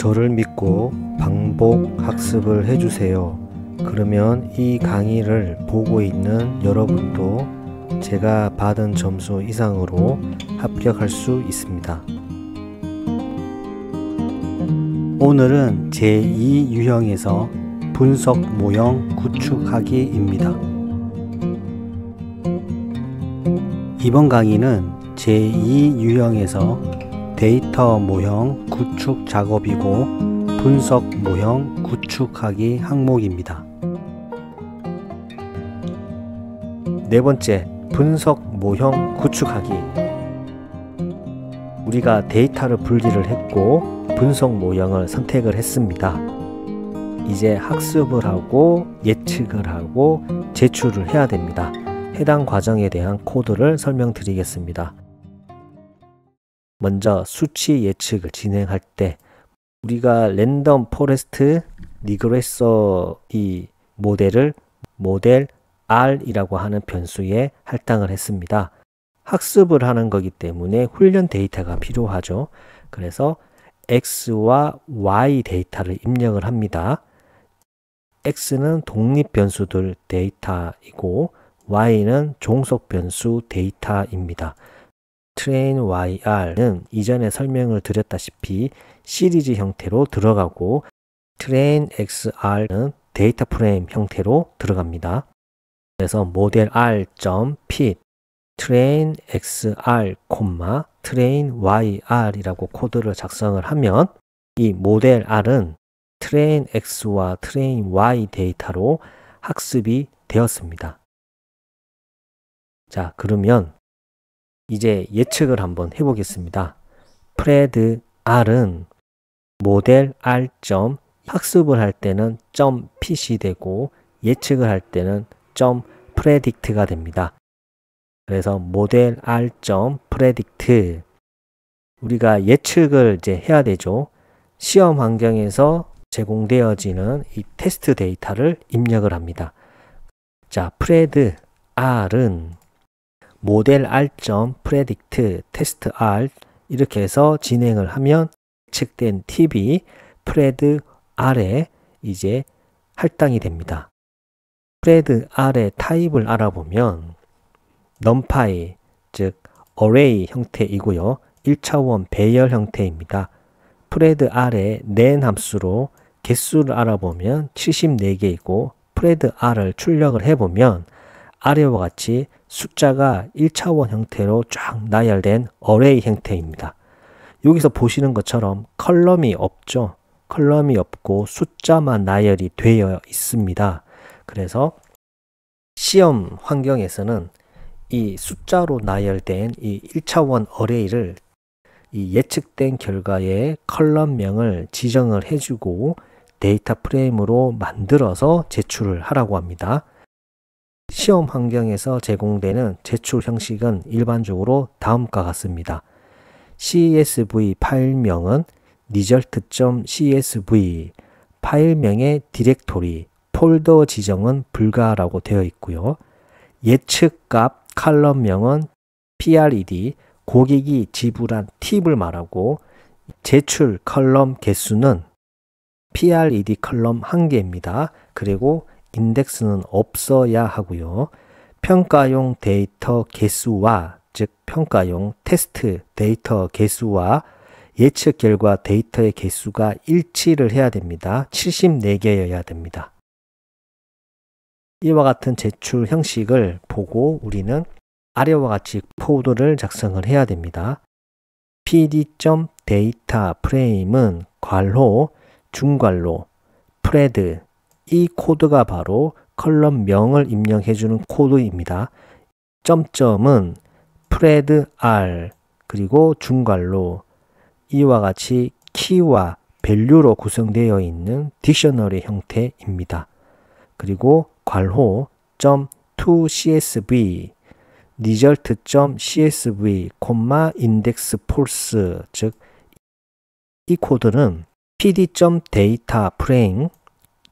저를 믿고 반복 학습을 해주세요. 그러면 이 강의를 보고 있는 여러분도 제가 받은 점수 이상으로 합격할 수 있습니다. 오늘은 제2 유형에서 분석 모형 구축하기입니다. 이번 강의는 제2 유형에서 데이터 모형 구축 작업이고 분석 모형 구축하기 항목입니다. 네 번째, 분석 모형 구축하기. 우리가 데이터를 분리를 했고 분석 모형을 선택을 했습니다. 이제 학습을 하고 예측을 하고 제출을 해야 됩니다. 해당 과정에 대한 코드를 설명드리겠습니다. 먼저 수치 예측을 진행할 때 우리가 랜덤 포레스트 리그레서 이 모델을 모델 R이라고 하는 변수에 할당을 했습니다. 학습을 하는 거기 때문에 훈련 데이터가 필요하죠. 그래서 X와 Y 데이터를 입력을 합니다. X는 독립 변수들 데이터이고 Y는 종속 변수 데이터입니다. train YR는 이전에 설명을 드렸다시피 시리즈 형태로 들어가고 train XR는 데이터 프레임 형태로 들어갑니다. 그래서 모델 R.fit train XR, train YR이라고 코드를 작성을 하면 이 모델 R은 train X와 train Y 데이터로 학습이 되었습니다. 자, 그러면 이제 예측을 한번 해보겠습니다. pred R은 모델 R. 학습을 할 때는 .pit이 되고 예측을 할 때는 .predict가 됩니다. 그래서 모델 R. predict 우리가 예측을 이제 해야 되죠. 시험 환경에서 제공되어지는 이 테스트 데이터를 입력을 합니다. 자, pred R은 모델 R. predict test R 이렇게 해서 진행을 하면 예측된 팁이 pred R에 이제 할당이 됩니다. pred R의 타입을 알아보면 numpy, 즉 array 형태이고요. 1차원 배열 형태입니다. pred R의 len 함수로 개수를 알아보면 74개이고 pred R을 출력을 해보면 아래와 같이 숫자가 1차원 형태로 쫙 나열된 array 형태입니다. 여기서 보시는 것처럼 컬럼이 없죠. 컬럼이 없고 숫자만 나열이 되어 있습니다. 그래서 시험 환경에서는 이 숫자로 나열된 이 1차원 array를 이 예측된 결과의 컬럼명을 지정을 해주고 데이터 프레임으로 만들어서 제출을 하라고 합니다. 시험 환경에서 제공되는 제출 형식은 일반적으로 다음과 같습니다. CSV 파일명은 result.csv, 파일명의 디렉토리, 폴더 지정은 불가라고 되어 있고요. 예측값 컬럼명은 PRED, 고객이 지불한 팁을 말하고 제출 컬럼 개수는 PRED 컬럼 1개입니다. 그리고 인덱스는 없어야 하고요. 평가용 데이터 개수와 즉 평가용 테스트 데이터 개수와 예측 결과 데이터의 개수가 일치를 해야 됩니다. 74개여야 됩니다. 이와 같은 제출 형식을 보고 우리는 아래와 같이 코드를 작성을 해야 됩니다. pd.dataFrame은 괄호, 중괄호, pred 이 코드가 바로 컬럼명을 입력해주는 코드입니다. 점점은 pred R 그리고 중괄호 이와 같이 키와 밸류로 구성되어 있는 딕셔너리 형태입니다. 그리고 괄호 .tocsv result.csv, index false 즉 이 코드는 pd.dataFrame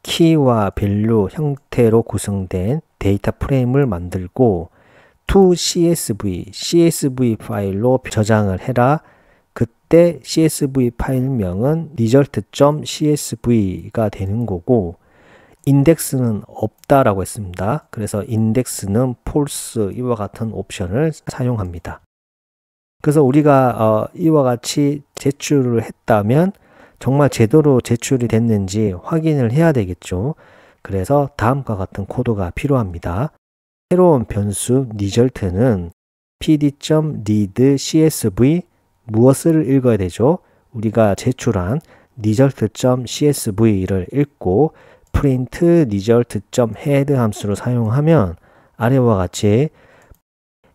키와 밸류 형태로 구성된 데이터 프레임을 만들고 to CSV 파일로 저장을 해라. 때 CSV 파일명은 result.csv가 되는 거고 인덱스는 없다라고 했습니다. 그래서 인덱스는 false 이와 같은 옵션을 사용합니다. 그래서 우리가 이와 같이 제출을 했다면 정말 제대로 제출이 됐는지 확인을 해야 되겠죠. 그래서 다음과 같은 코드가 필요합니다. 새로운 변수 result는 pd.read.csv 무엇을 읽어야 되죠? 우리가 제출한 result.csv를 읽고 print result.head 함수를 사용하면 아래와 같이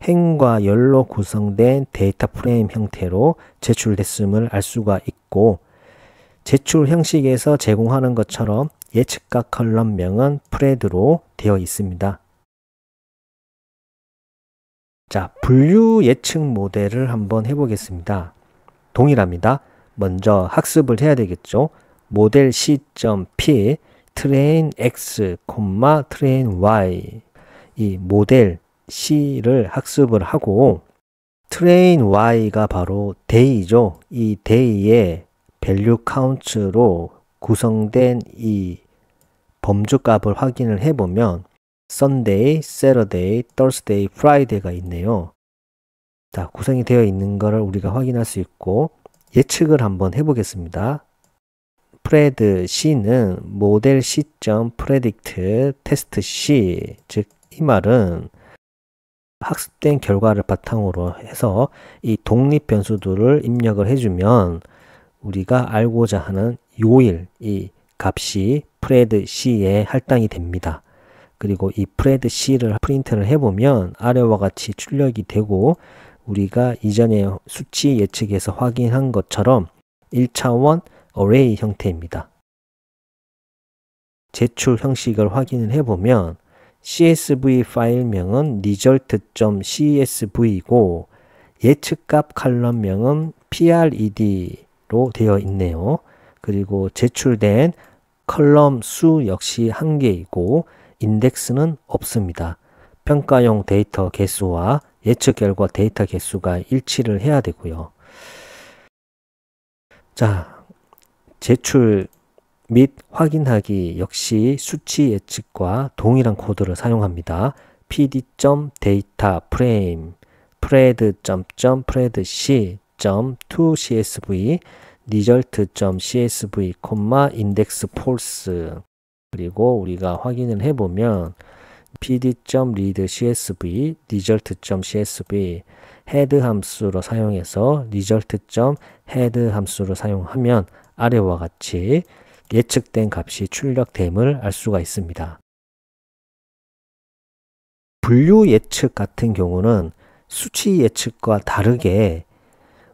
행과 열로 구성된 데이터 프레임 형태로 제출됐음을 알 수가 있고 제출 형식에서 제공하는 것처럼 예측각 컬럼명은 프레드로 되어 있습니다. 자, 분류 예측 모델을 한번 해보겠습니다. 동일합니다. 먼저 학습을 해야 되겠죠. 모델 c.p train x, train y 이 모델 c를 학습을 하고 train y가 바로 day죠. 이 day의 value count로 구성된 이 범주 값을 확인을 해보면 Sunday, Saturday, Thursday, Friday가 있네요. 자, 구성이 되어 있는 것을 우리가 확인할 수 있고 예측을 한번 해보겠습니다. pred c는 모델 c.predict test c 즉 이 말은 학습된 결과를 바탕으로 해서 이 독립 변수들을 입력을 해주면 우리가 알고자 하는 요일 이 값이 pred c에 할당이 됩니다. 그리고 이 pred c를 프린트를 해보면 아래와 같이 출력이 되고 우리가 이전에 수치 예측에서 확인한 것처럼 1차원 array 형태입니다. 제출 형식을 확인을 해보면 CSV 파일명은 result.csv이고 예측값 컬럼명은 pred로 되어 있네요. 그리고 제출된 컬럼 수 역시 1개이고 인덱스는 없습니다. 평가용 데이터 개수와 예측 결과 데이터 개수가 일치를 해야 되고요. 자, 제출 및 확인하기 역시 수치 예측과 동일한 코드를 사용합니다. pd.dataFrame pred.predc.tocsv result.csv, index false 그리고 우리가 확인을 해보면 pd.read.csv, result.csv head 함수로 사용해서 result.head 함수를 사용하면 아래와 같이 예측된 값이 출력됨을 알 수가 있습니다. 분류 예측 같은 경우는 수치 예측과 다르게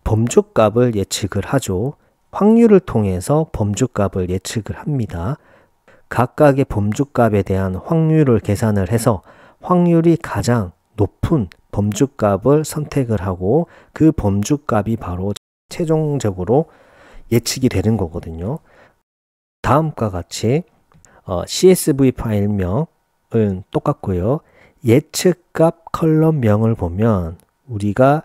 범주값을 예측을 하죠. 확률을 통해서 범주값을 예측을 합니다. 각각의 범주값에 대한 확률을 계산을 해서 확률이 가장 높은 범주값을 선택을 하고 그 범주값이 바로 최종적으로 예측이 되는 거거든요. 다음과 같이 CSV 파일명은 똑같고요. 예측값 컬럼명을 보면 우리가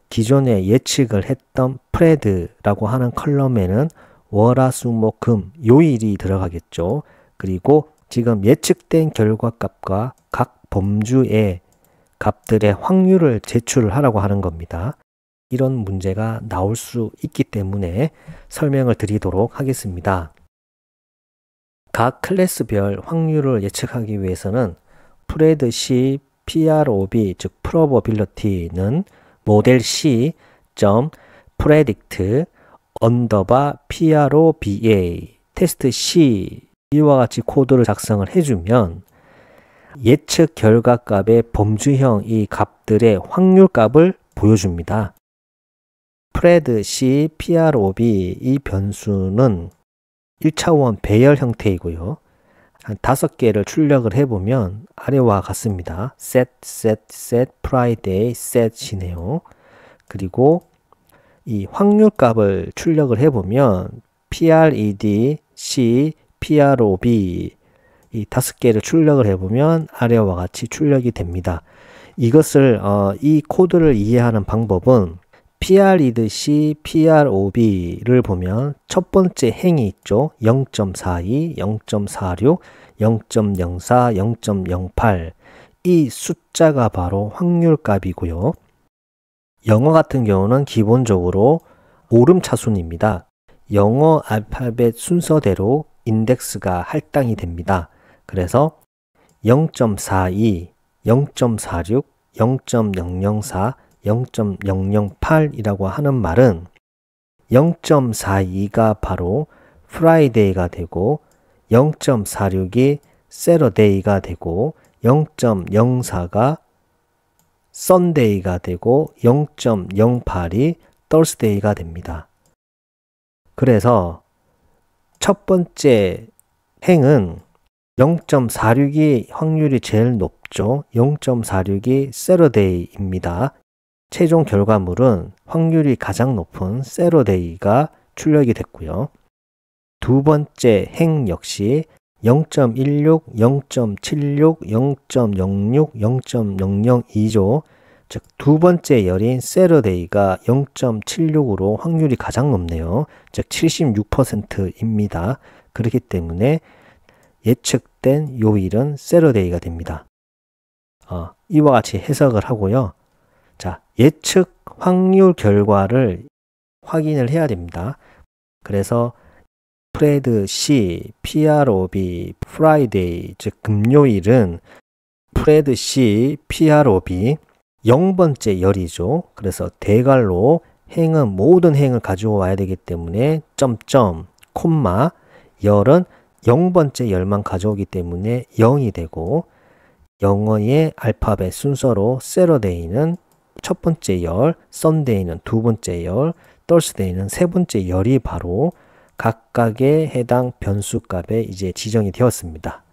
기존에 예측을 했던 프레드라고 하는 컬럼에는 월화수목금 요일이 들어가겠죠. 그리고 지금 예측된 결과값과 각 범주의 값들의 확률을 제출을 하라고 하는 겁니다. 이런 문제가 나올 수 있기 때문에 설명을 드리도록 하겠습니다. 각 클래스별 확률을 예측하기 위해서는 pred c prob 즉 probability는 모델 c predict proba 테스트 c 이와 같이 코드를 작성을 해주면 예측 결과값의 범주형 이 값들의 확률값을 보여줍니다. pred c prob 이 변수는 1차원 배열 형태이고요. 한 5개를 출력을 해보면 아래와 같습니다. set, set, set, Friday, set이네요. 그리고 이 확률값을 출력을 해보면 pred, c, prob 이 5개를 출력을 해보면 아래와 같이 출력이 됩니다. 이것을 이 코드를 이해하는 방법은 PR이듯이 PROB를 보면 첫 번째 행이 있죠. 0.42, 0.46, 0.04, 0.08. 이 숫자가 바로 확률 값이고요. 영어 같은 경우는 기본적으로 오름차순입니다. 영어 알파벳 순서대로 인덱스가 할당이 됩니다. 그래서 0.42, 0.46, 0.004, 0.008이라고 하는 말은 0.42가 바로 프라이데이가 되고 0.46이 세러데이가 되고 0.04가 썬데이가 되고 0.08이 더스데이가 됩니다. 그래서 첫 번째 행은 0.46이 확률이 제일 높죠. 0.46이 세러데이입니다. 최종 결과물은 확률이 가장 높은 세러데이가 출력이 됐고요. 두 번째 행 역시 0.16, 0.76, 0.06, 0.002죠. 즉 두 번째 열인 세러데이가 0.76으로 확률이 가장 높네요. 즉 76%입니다. 그렇기 때문에 예측된 요일은 세러데이가 됩니다. 이와 같이 해석을 하고요. 자, 예측 확률 결과를 확인을 해야 됩니다. 그래서 프레드 C, PROB, 프라이데이, 즉 금요일은 프레드 C, PROB 0번째 열이죠. 그래서 대괄호 행은 모든 행을 가지고 와야 되기 때문에 점점, 콤마, 열은 0번째 열만 가져오기 때문에 0이 되고 영어의 알파벳 순서로 세러데이는 첫 번째 열, 썬데이는 두 번째 열, 더스데이는 세 번째 열이 바로 각각의 해당 변수값에 이제 지정이 되었습니다.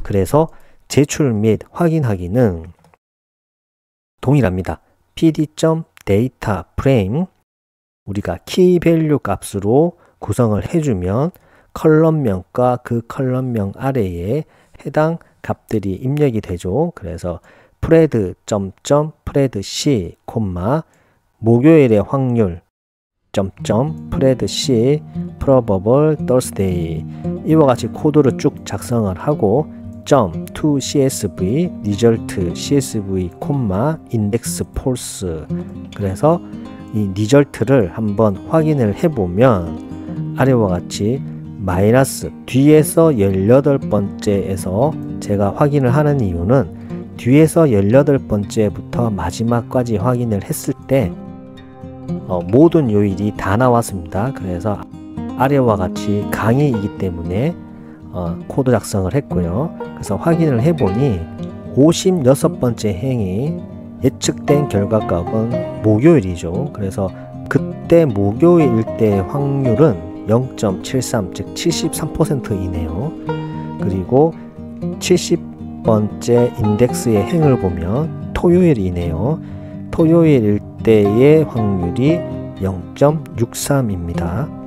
그래서 제출 및 확인하기는 동일합니다. pd.dataFrame 우리가 키밸류 값으로 구성을 해주면 컬럼명과 그 컬럼명 아래에 해당 값들이 입력이 되죠. 그래서 프레드 프레드 C, 목요일의 확률 프레드 C, probable Thursday 이와 같이 코드를 쭉 작성을 하고 to CSV, result CSV, index false 그래서 이 리절트를 한번 확인을 해보면 아래와 같이 마이너스 뒤에서 18번째에서 제가 확인을 하는 이유는 뒤에서 18번째부터 마지막까지 확인을 했을 때 모든 요일이 다 나왔습니다. 그래서 아래와 같이 강의이기 때문에 코드 작성을 했고요. 그래서 확인을 해보니 56번째 행이 예측된 결과값은 목요일이죠. 그래서 그때 목요일일 때의 확률은 0.73, 즉 73%이네요. 그리고 70번째 인덱스의 행을 보면 토요일이네요. 토요일일 때의 확률이 0.63입니다.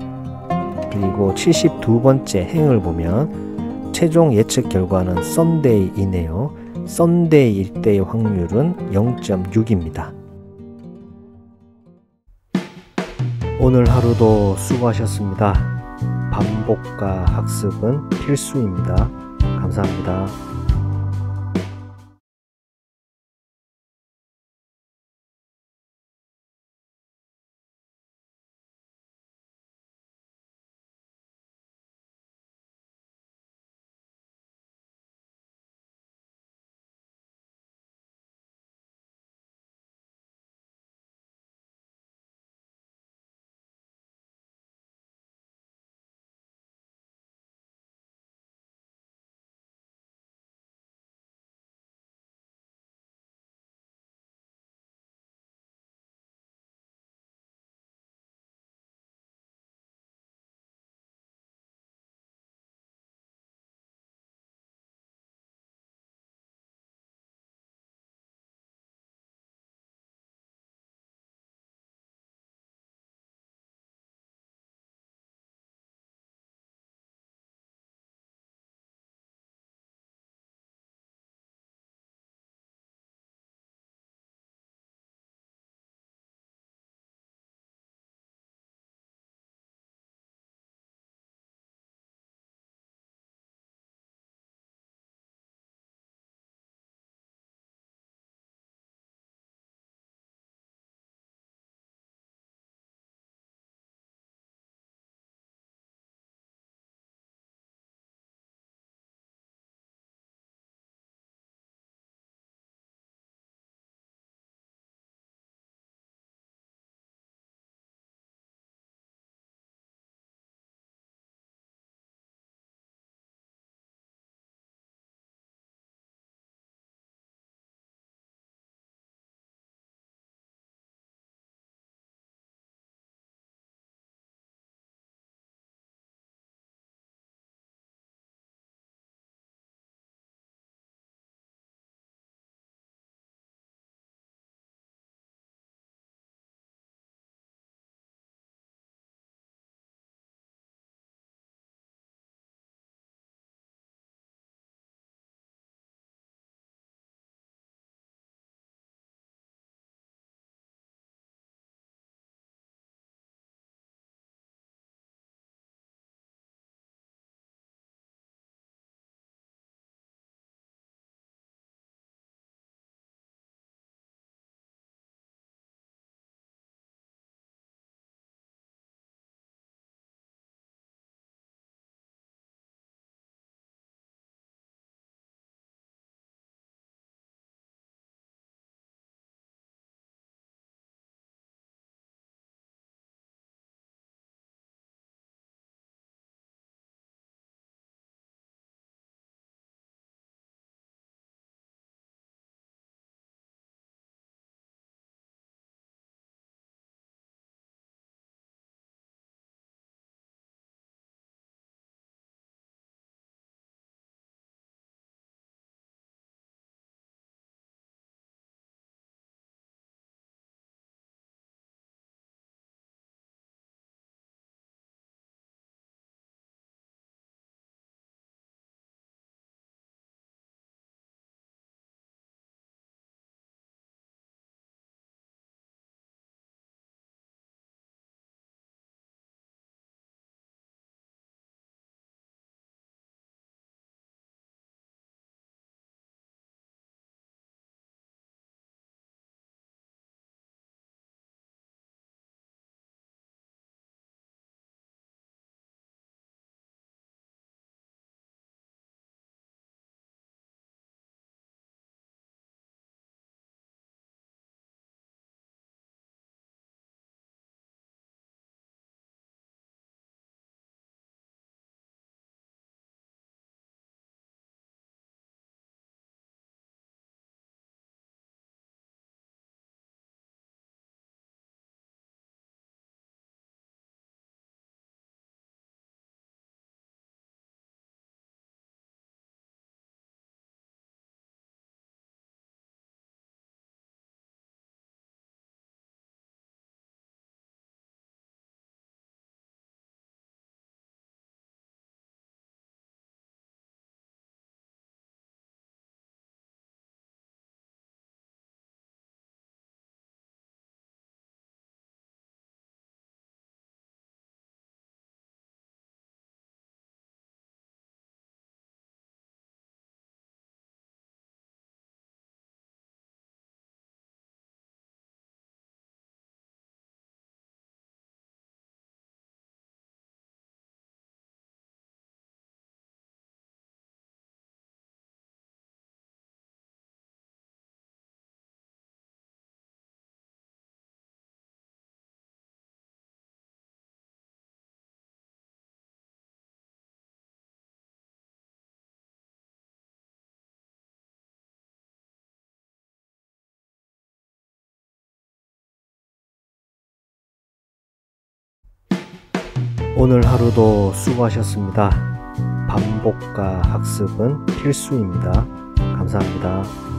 그리고 72번째 행을 보면 최종 예측 결과는 썬데이이네요. 썬데이일 때의 확률은 0.6입니다. 오늘 하루도 수고하셨습니다. 반복과 학습은 필수입니다. 감사합니다. 오늘 하루도 수고하셨습니다. 반복과 학습은 필수입니다. 감사합니다.